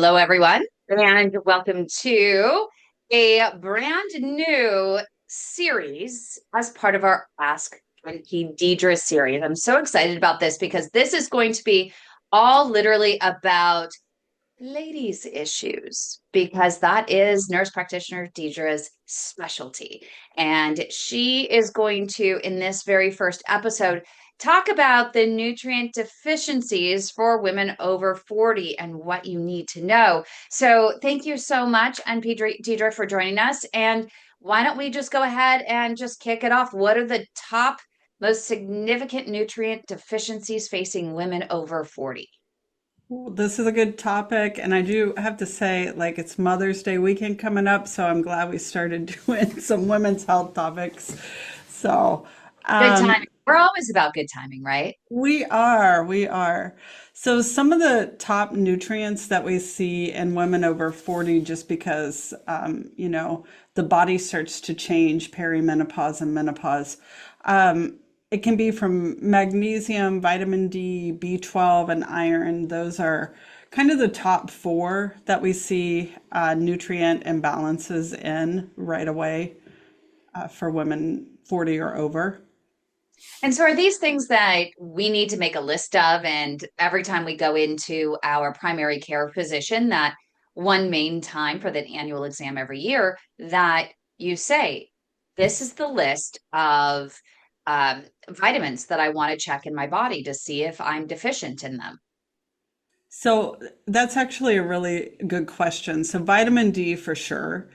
Hello, everyone, and welcome to a brand new series as part of our Ask 20 Deidre series. I'm so excited about this because this is going to be all literally about ladies' issues because that is nurse practitioner Deidre's specialty. And she is going to, in this very first episode, talk about the nutrient deficiencies for women over 40 and what you need to know. So, thank you so much, NP Deidre, for joining us. And why don't we just go ahead and just kick it off? What are the top most significant nutrient deficiencies facing women over 40? Well, this is a good topic, and I do have to say, it's Mother's Day weekend coming up, so I'm glad we started doing some women's health topics. So, Good um, timing. We're always about good timing, right? we are. So, some of the top nutrients that we see in women over 40, just because, the body starts to change perimenopause and menopause. It can be from magnesium, vitamin D, B12, and iron. Those are kind of the top four that we see nutrient imbalances in right away for women 40 or over. And so are these things that we need to make a list of, and every time we go into our primary care physician, that one main time for the annual exam every year, that you say, this is the list of vitamins that I want to check in my body to see if I'm deficient in them. So that's actually a really good question. So vitamin D for sure.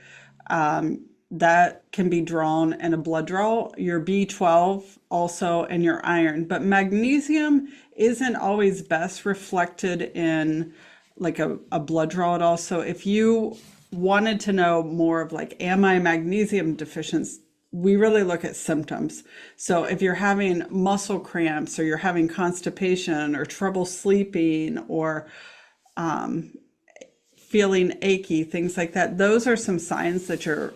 That can be drawn in a blood draw, your B12 also, and your iron. But magnesium isn't always best reflected in like a blood draw at all. So if you wanted to know more of am I magnesium deficient? We really look at symptoms. So if you're having muscle cramps or you're having constipation or trouble sleeping or feeling achy, things like that, those are some signs that you're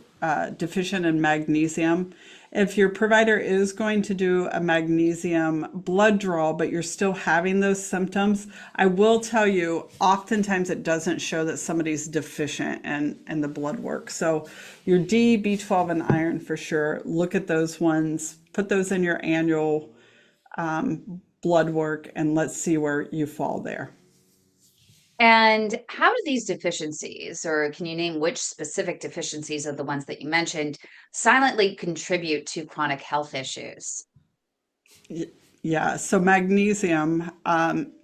deficient in magnesium. If your provider is going to do a magnesium blood draw, but you're still having those symptoms, I will tell you, oftentimes it doesn't show that somebody's deficient in the blood work. So your D, B12, and iron for sure, look at those ones, put those in your annual blood work, and let's see where you fall there. And how do these deficiencies, or can you name which specific deficiencies of the ones that you mentioned, silently contribute to chronic health issues? Yeah, so magnesium,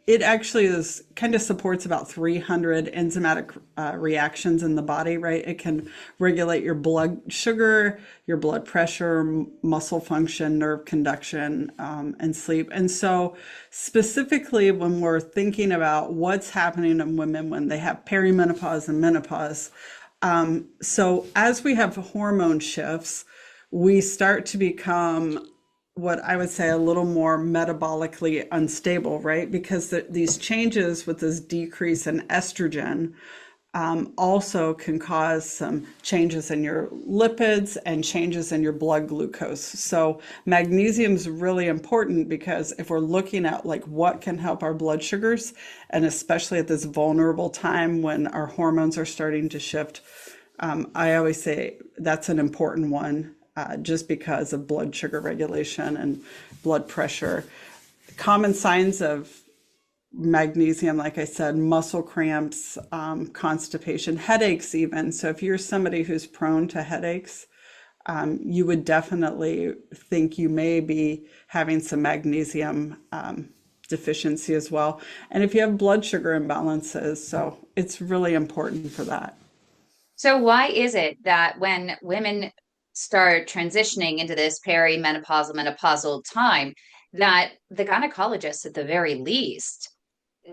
it actually is kind of supports about 300 enzymatic reactions in the body, right? It can regulate your blood sugar, your blood pressure, muscle function, nerve conduction, and sleep. And so, specifically, when we're thinking about what's happening in women when they have perimenopause and menopause, so as we have hormone shifts, we start to become what I would say a little more metabolically unstable, right? Because these changes with this decrease in estrogen also can cause some changes in your lipids and changes in your blood glucose. So magnesium is really important because if we're looking at what can help our blood sugars, and especially at this vulnerable time when our hormones are starting to shift, I always say that's an important one, just because of blood sugar regulation and blood pressure. Common signs of magnesium, like I said, muscle cramps, constipation, headaches, even. So if you're somebody who's prone to headaches, you would definitely think you may be having some magnesium deficiency as well. And if you have blood sugar imbalances, so it's really important for that. So, why is it that when women start transitioning into this perimenopausal, menopausal time, that the gynecologists, at the very least,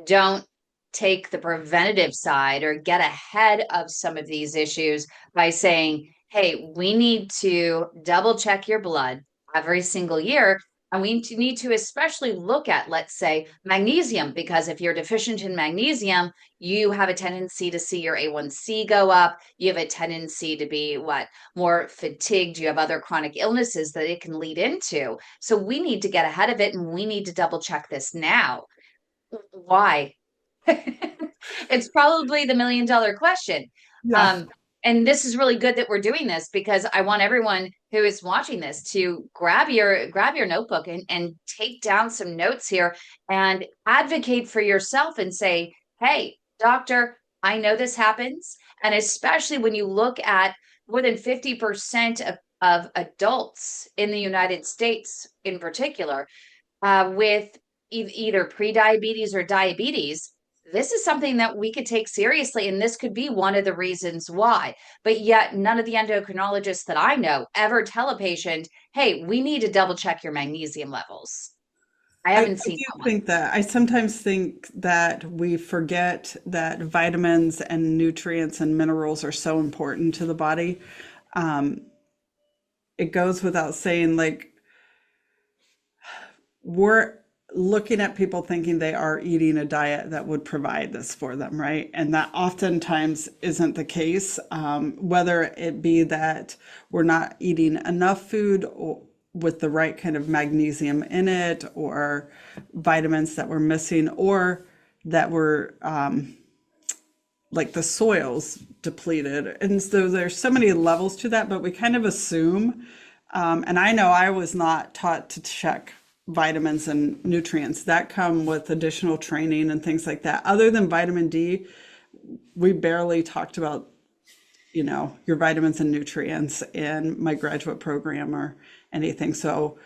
don't take the preventative side or get ahead of some of these issues by saying, hey, we need to double check your blood every single year. And we need to especially look at, let's say, magnesium, because if you're deficient in magnesium, you have a tendency to see your A1C go up. You have a tendency to be more fatigued. You have other chronic illnesses that it can lead into. So we need to get ahead of it and we need to double check this now. Why? It's probably the $1 million question. Yeah. Um, and this is really good that we're doing this because I want everyone who is watching this to grab your notebook and take down some notes here and advocate for yourself and say, "Hey, doctor, I know this happens." And especially when you look at more than 50% of adults in the United States in particular with either prediabetes or diabetes, this is something that we could take seriously. And this could be one of the reasons why. But yet, none of the endocrinologists that I know ever tell a patient, hey, we need to double check your magnesium levels. I I haven't seen do that one. think that I sometimes think that we forget that vitamins and nutrients and minerals are so important to the body. Um, it goes without saying, like, we're looking at people thinking they are eating a diet that would provide this for them, right? And that oftentimes isn't the case, whether it be that we're not eating enough food or with the right kind of magnesium in it, or vitamins that we're missing, or that we're like the soil's depleted. And so there's so many levels to that, but we kind of assume, and I know I was not taught to check vitamins and nutrients that come with additional training and things like that. Other than vitamin D, we barely talked about, your vitamins and nutrients in my graduate program or anything. So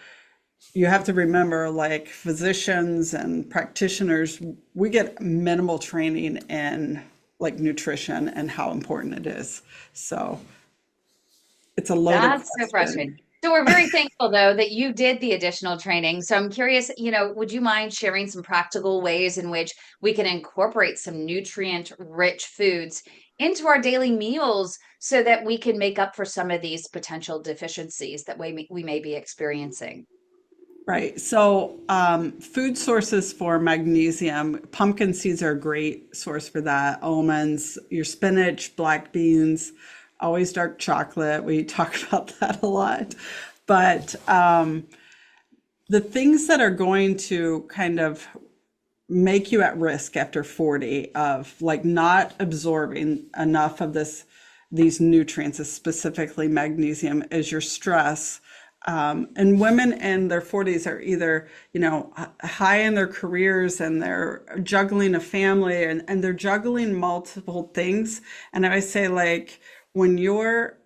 you have to remember, like, physicians and practitioners, we get minimal training in like nutrition and how important it is. So it's a loaded That's so question. frustrating. So we're very thankful though that you did the additional training. So I'm curious, would you mind sharing some practical ways in which we can incorporate some nutrient rich foods into our daily meals so that we can make up for some of these potential deficiencies that we may be experiencing? Right. So, food sources for magnesium, pumpkin seeds are a great source for that. Almonds, your spinach, black beans, always dark chocolate. We talk about that a lot. But the things that are going to kind of make you at risk after 40 of like not absorbing enough of these nutrients, specifically magnesium, is your stress. And women in their 40s are either, high in their careers and they're juggling a family, and they're juggling multiple things. And I say, like, when you're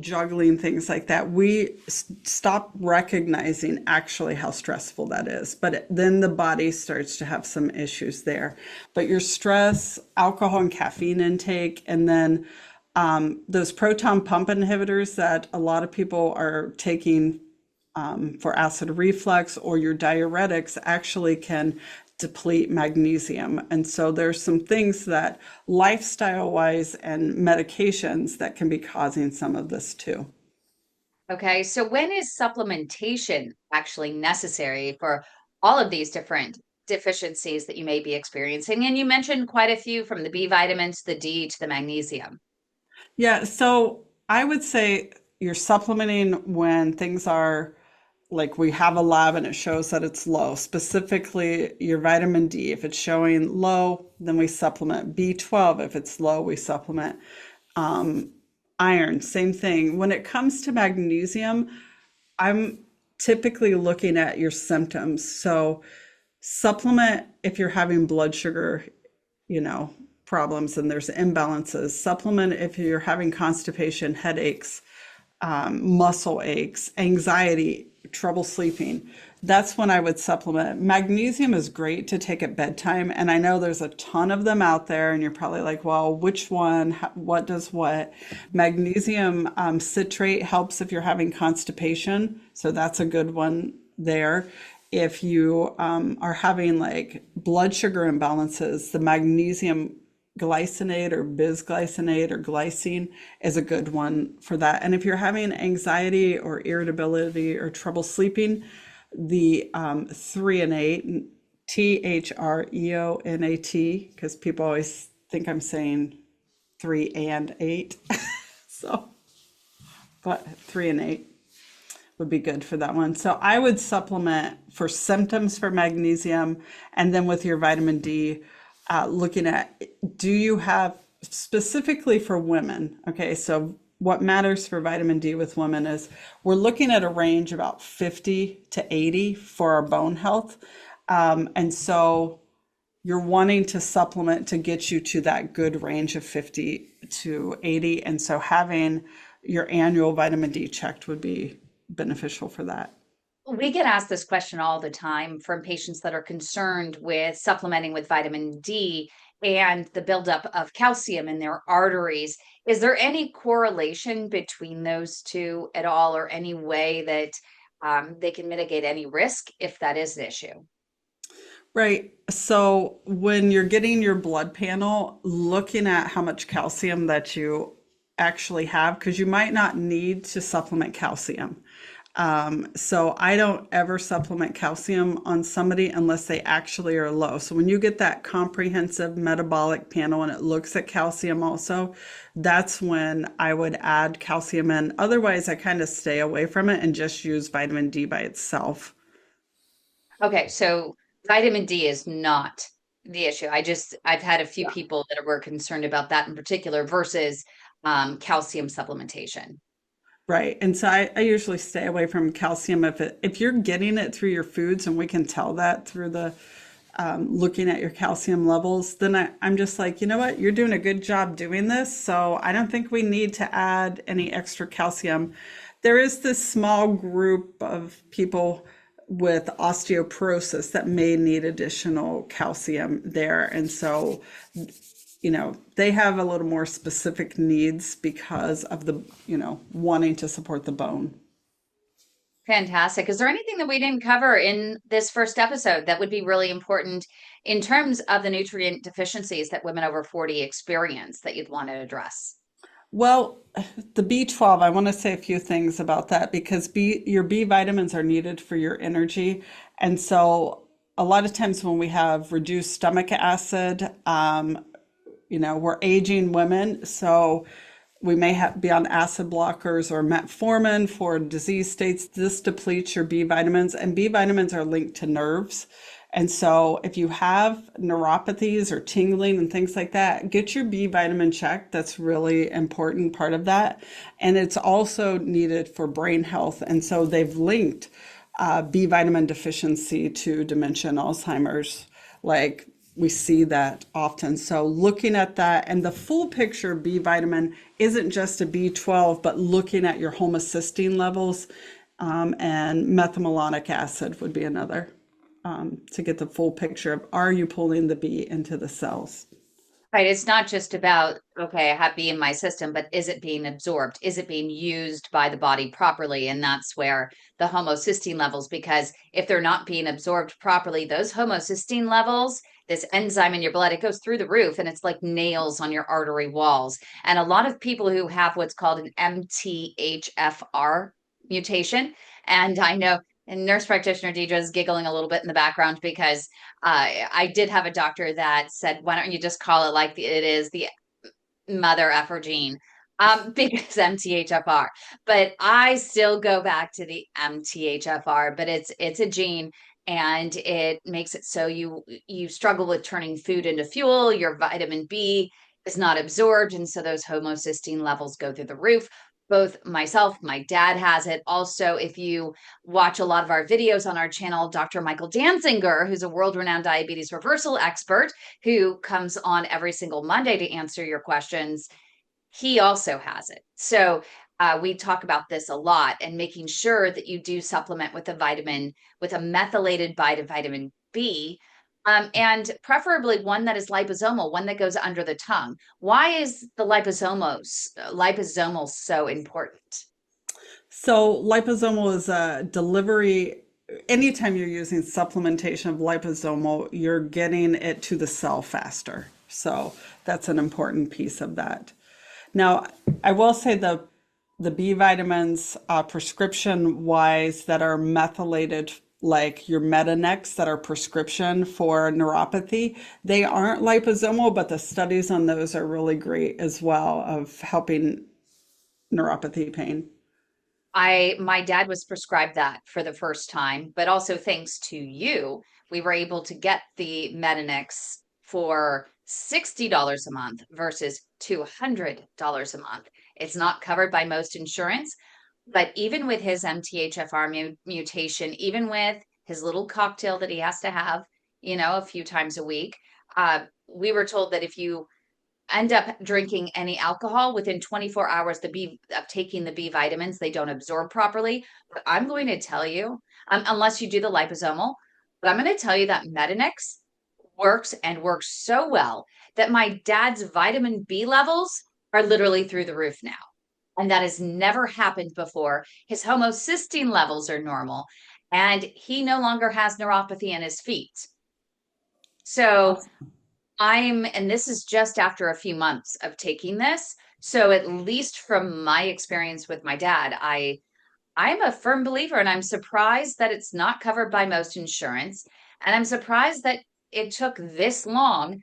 juggling things like that, we stop recognizing actually how stressful that is. But then the body starts to have some issues there. But your stress, alcohol and caffeine intake, and then those proton pump inhibitors that a lot of people are taking for acid reflux, or your diuretics, actually can deplete magnesium. And so there's some things that lifestyle wise and medications that can be causing some of this too. Okay, so when is supplementation actually necessary for all of these different deficiencies that you may be experiencing? And you mentioned quite a few from the B vitamins, the D to the magnesium. Yeah, so I would say you're supplementing when things are like, we have a lab and it shows that it's low, specifically your vitamin D. If it's showing low, then we supplement. B12, if it's low, we supplement. Um, Iron, same thing. When it comes to magnesium, I'm typically looking at your symptoms. So supplement if you're having blood sugar, you know, problems and there's imbalances. Supplement if you're having constipation, headaches, muscle aches, anxiety, trouble sleeping. That's when I would supplement. Magnesium is great to take at bedtime. And I know there's a ton of them out there, and you're probably like, well, which one? What does what? Magnesium citrate helps if you're having constipation. So that's a good one there. If you are having like blood sugar imbalances, the magnesium glycinate or bisglycinate or glycine is a good one for that. And if you're having anxiety or irritability or trouble sleeping, the threonate, threonat, because people always think I'm saying 3 and 8. So, but threonate would be good for that one. So I would supplement for symptoms for magnesium, and then with your vitamin D, looking at, do you have specifically for women? Okay, so what matters for vitamin D with women is we're looking at a range about 50 to 80 for our bone health. And so you're wanting to supplement to get you to that good range of 50 to 80. And so having your annual vitamin D checked would be beneficial for that. We get asked this question all the time from patients that are concerned with supplementing with vitamin D and the buildup of calcium in their arteries. Is there any correlation between those two at all, or any way that they can mitigate any risk if that is an issue? Right. So when you're getting your blood panel, looking at how much calcium that you actually have, because you might not need to supplement calcium. So I don't ever supplement calcium on somebody unless they actually are low. So when you get that comprehensive metabolic panel and it looks at calcium also, that's when I would add calcium in. Otherwise, I kind of stay away from it and just use vitamin D by itself. Okay, so vitamin D is not the issue. I've had a few Yeah. people that were concerned about that in particular versus calcium supplementation. Right. And so I usually stay away from calcium if you're getting it through your foods, and we can tell that through the looking at your calcium levels, then I'm just like, you know what, you're doing a good job doing this. So I don't think we need to add any extra calcium. There is this small group of people with osteoporosis that may need additional calcium there. And so they have a little more specific needs because of the, wanting to support the bone. Fantastic. Is there anything that we didn't cover in this first episode that would be really important in terms of the nutrient deficiencies that women over 40 experience that you'd want to address? Well, the B12, I want to say a few things about that because your B vitamins are needed for your energy. And so a lot of times when we have reduced stomach acid, we're aging women. So we may be on acid blockers or metformin for disease states. This depletes your B vitamins, and B vitamins are linked to nerves. And so if you have neuropathies or tingling and things like that, get your B vitamin checked. That's really important part of that. And it's also needed for brain health. And so they've linked B vitamin deficiency to dementia and Alzheimer's. Like we see that often. So looking at that and the full picture of B vitamin isn't just a B12, but looking at your homocysteine levels, and methylmalonic acid would be another, to get the full picture of, are you pulling the B into the cells? Right. It's not just about, okay, I have B in my system, but is it being absorbed? Is it being used by the body properly? And that's where the homocysteine levels, because if they're not being absorbed properly, those homocysteine levels, this enzyme in your blood, it goes through the roof and it's like nails on your artery walls. And a lot of people who have what's called an MTHFR mutation, and I know, and nurse practitioner Deidre is giggling a little bit in the background because I did have a doctor that said, why don't you just call it like it is, the mother effer gene, because MTHFR. But I still go back to the MTHFR, but it's a gene and it makes it so you struggle with turning food into fuel. Your vitamin B is not absorbed, and so those homocysteine levels go through the roof. Both myself, my dad has it. Also, if you watch a lot of our videos on our channel, Dr. Michael Danzinger, who's a world-renowned diabetes reversal expert, who comes on every single Monday to answer your questions, he also has it. So we talk about this a lot, and making sure that you do supplement with a vitamin, with a methylated vitamin B, and preferably one that is liposomal, one that goes under the tongue. Why is the liposomal so important? So liposomal is a delivery. Anytime you're using supplementation of liposomal, you're getting it to the cell faster. So that's an important piece of that. Now, I will say the B vitamins, prescription wise, that are methylated, like your Metanex, that are prescription for neuropathy, they aren't liposomal, but the studies on those are really great as well of helping neuropathy pain. My dad was prescribed that for the first time, but also thanks to you, we were able to get the Metanex for $60 a month versus $200 a month. It's not covered by most insurance, but even with his MTHFR mutation, even with his little cocktail that he has to have, a few times a week, we were told that if you end up drinking any alcohol within 24 hours of taking the B vitamins, they don't absorb properly. But I'm going to tell you, unless you do the liposomal, but I'm going to tell you that Medinex works and works so well that my dad's vitamin B levels are literally through the roof now. And that has never happened before. His homocysteine levels are normal, and he no longer has neuropathy in his feet. So Awesome. and this is just after a few months of taking this. So at least from my experience with my dad, I'm a firm believer, and I'm surprised that it's not covered by most insurance. And I'm surprised that it took this long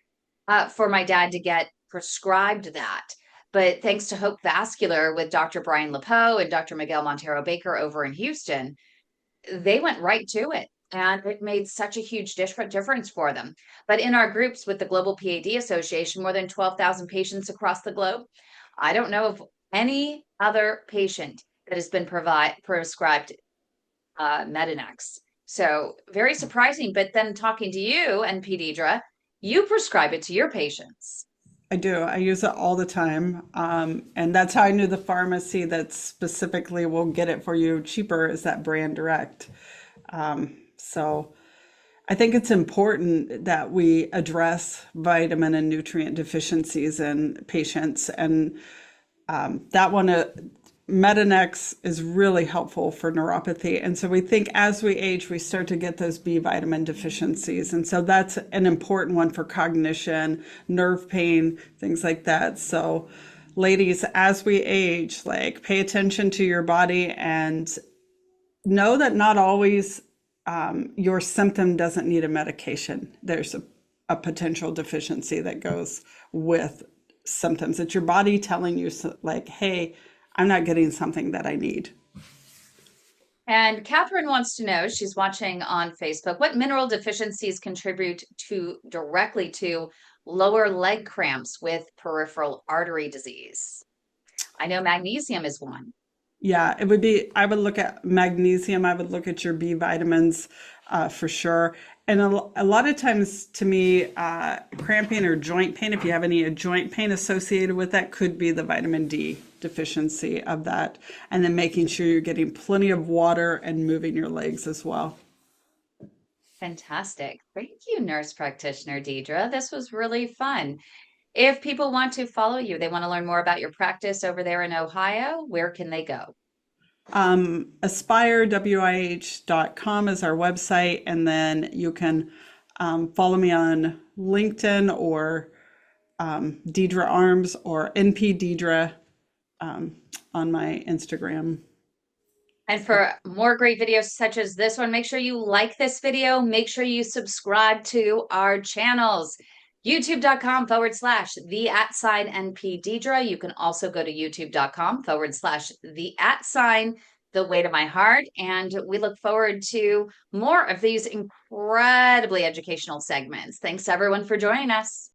for my dad to get prescribed that. But thanks to Hope Vascular with Dr. Brian Lepeau and Dr. Miguel Montero Baker over in Houston, they went right to it. And it made such a huge difference for them. But in our groups with the Global PAD Association, more than 12,000 patients across the globe, I don't know of any other patient that has been prescribed Medinex. So very surprising. But then talking to you and Pedidra, you prescribe it to your patients. I do. I use it all the time. And that's how I knew the pharmacy that specifically will get it for you cheaper is that brand direct. So I think it's important that we address vitamin and nutrient deficiencies in patients. And that one, Medinex is really helpful for neuropathy. And so we think as we age, we start to get those B vitamin deficiencies. And so that's an important one for cognition, nerve pain, things like that. So ladies, as we age, like pay attention to your body and know that not always your symptom doesn't need a medication. There's a potential deficiency that goes with symptoms. It's your body telling you, like, hey, I'm not getting something that I need. And Catherine wants to know, she's watching on Facebook, what mineral deficiencies contribute directly to lower leg cramps with peripheral artery disease? I know magnesium is one. Yeah, it would be, I would look at magnesium, I would look at your B vitamins for sure. And a lot of times to me, cramping or joint pain, if you have any joint pain associated with that, could be the vitamin D deficiency of that. And then making sure you're getting plenty of water and moving your legs as well. Fantastic. Thank you, nurse practitioner Deidre. This was really fun. If people want to follow you, they want to learn more about your practice over there in Ohio, where can they go? AspireWIH.com is our website. And then you can follow me on LinkedIn or Deidre Arms or NP Deidre on my Instagram. And for more great videos such as this one, make sure you like this video. Make sure you subscribe to our channels. YouTube.com/the@NP Deidre. You can also go to YouTube.com/the@ the way to my heart. And we look forward to more of these incredibly educational segments. Thanks everyone for joining us.